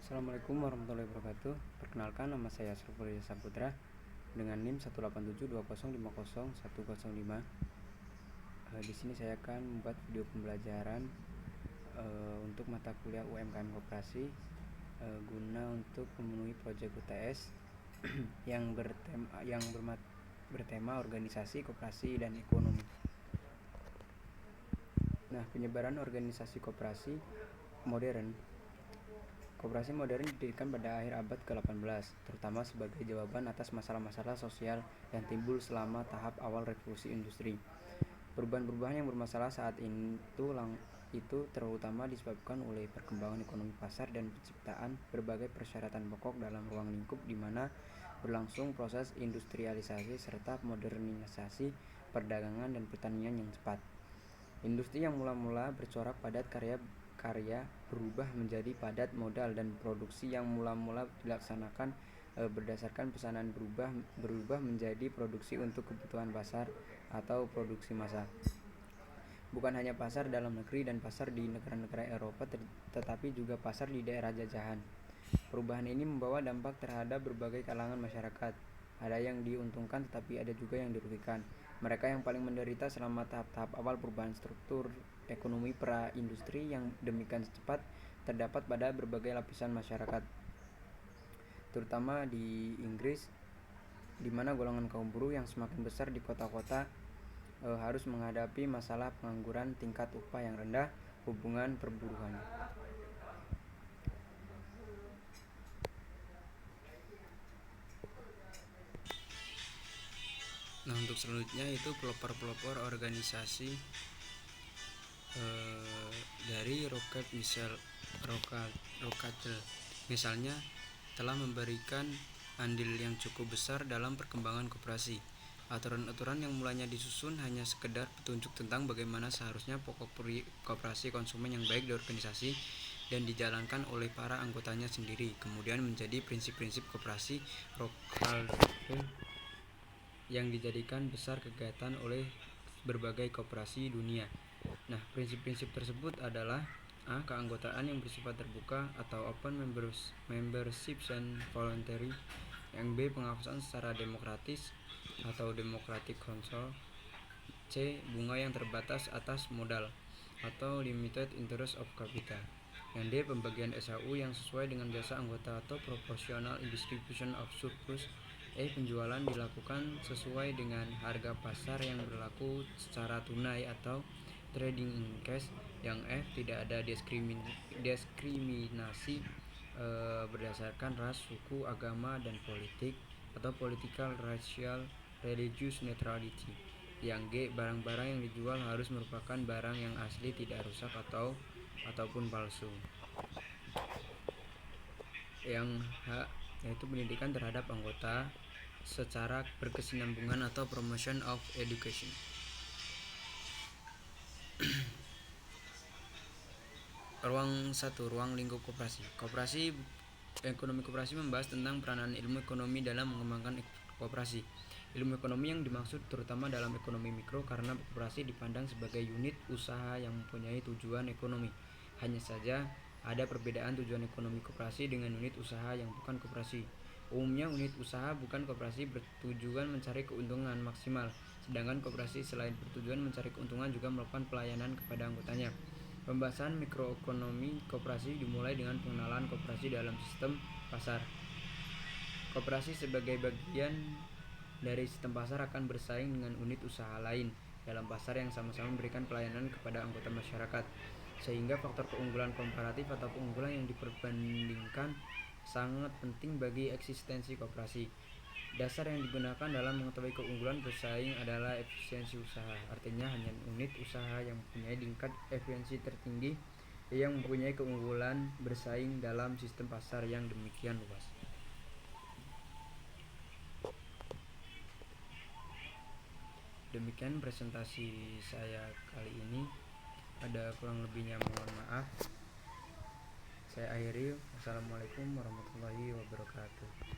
Assalamualaikum warahmatullahi wabarakatuh. Perkenalkan, nama saya Asrul Saputra dengan NIM 18720500105. Di sini saya akan membuat video pembelajaran untuk mata kuliah UMKM Koperasi guna untuk memenuhi proyek UTS yang bertema organisasi, koperasi, dan ekonomi. Nah, penyebaran organisasi koperasi modern. Koperasi modern didirikan pada akhir abad ke-18, terutama sebagai jawaban atas masalah-masalah sosial yang timbul selama tahap awal revolusi industri. Perubahan-perubahan yang bermasalah saat itu terutama disebabkan oleh perkembangan ekonomi pasar dan penciptaan berbagai persyaratan pokok dalam ruang lingkup di mana berlangsung proses industrialisasi serta modernisasi perdagangan dan pertanian yang cepat. Industri yang mula-mula bercorak padat karya berubah menjadi padat modal, dan produksi yang mula-mula dilaksanakan berdasarkan pesanan berubah menjadi produksi untuk kebutuhan pasar atau produksi massal. Bukan hanya pasar dalam negeri dan pasar di negara-negara Eropa, tetapi juga pasar di daerah jajahan. Perubahan ini membawa dampak terhadap berbagai kalangan masyarakat. Ada yang diuntungkan tetapi ada juga yang dirugikan. Mereka yang paling menderita selama tahap-tahap awal perubahan struktur ekonomi pra-industri yang demikian cepat terdapat pada berbagai lapisan masyarakat, terutama di Inggris, di mana golongan kaum buruh yang semakin besar di kota-kota harus menghadapi masalah pengangguran, tingkat upah yang rendah, hubungan perburuan. Nah, untuk selanjutnya itu pelopor-pelopor organisasi dari Rockefeller misalnya telah memberikan andil yang cukup besar dalam perkembangan koperasi. Aturan-aturan yang mulanya disusun hanya sekedar petunjuk tentang bagaimana seharusnya pokok koperasi konsumen yang baik diorganisasi dan dijalankan oleh para anggotanya sendiri, kemudian menjadi prinsip-prinsip koperasi Rockefeller yang dijadikan besar kegiatan oleh berbagai koperasi dunia. Nah, prinsip-prinsip tersebut adalah A. Keanggotaan yang bersifat terbuka atau open membership and voluntary. Yang B. Pengawasan secara demokratis atau democratic control. C. Bunga yang terbatas atas modal atau limited interest of capital. Yang D. Pembagian SHU yang sesuai dengan jasa anggota atau proportional distribution of surplus. E. Penjualan dilakukan sesuai dengan harga pasar yang berlaku secara tunai atau trading in cash. Yang F. Tidak ada diskriminasi berdasarkan ras, suku, agama, dan politik atau political, racial, religious neutrality. Yang G. Barang-barang yang dijual harus merupakan barang yang asli, tidak rusak ataupun palsu. Yang H. Yaitu pendidikan terhadap anggota secara berkesinambungan atau promotion of education. Ruang lingkup koperasi. Ekonomi koperasi membahas tentang peranan ilmu ekonomi dalam mengembangkan koperasi. Ilmu ekonomi yang dimaksud terutama dalam ekonomi mikro, karena koperasi dipandang sebagai unit usaha yang mempunyai tujuan ekonomi. Hanya saja ada perbedaan tujuan ekonomi koperasi dengan unit usaha yang bukan koperasi. Umumnya unit usaha bukan koperasi bertujuan mencari keuntungan maksimal, sedangkan koperasi selain bertujuan mencari keuntungan juga melakukan pelayanan kepada anggotanya. Pembahasan mikroekonomi koperasi dimulai dengan pengenalan koperasi dalam sistem pasar. Koperasi sebagai bagian dari sistem pasar akan bersaing dengan unit usaha lain dalam pasar yang sama-sama memberikan pelayanan kepada anggota masyarakat, sehingga faktor keunggulan komparatif atau keunggulan yang diperbandingkan sangat penting bagi eksistensi koperasi. Dasar yang digunakan dalam mengetahui keunggulan bersaing adalah efisiensi usaha. Artinya hanya unit usaha yang mempunyai tingkat efisiensi tertinggi yang mempunyai keunggulan bersaing dalam sistem pasar yang demikian luas. Demikian presentasi saya kali ini. Ada kurang lebihnya mohon maaf. Saya akhiri. Wassalamualaikum warahmatullahi wabarakatuh.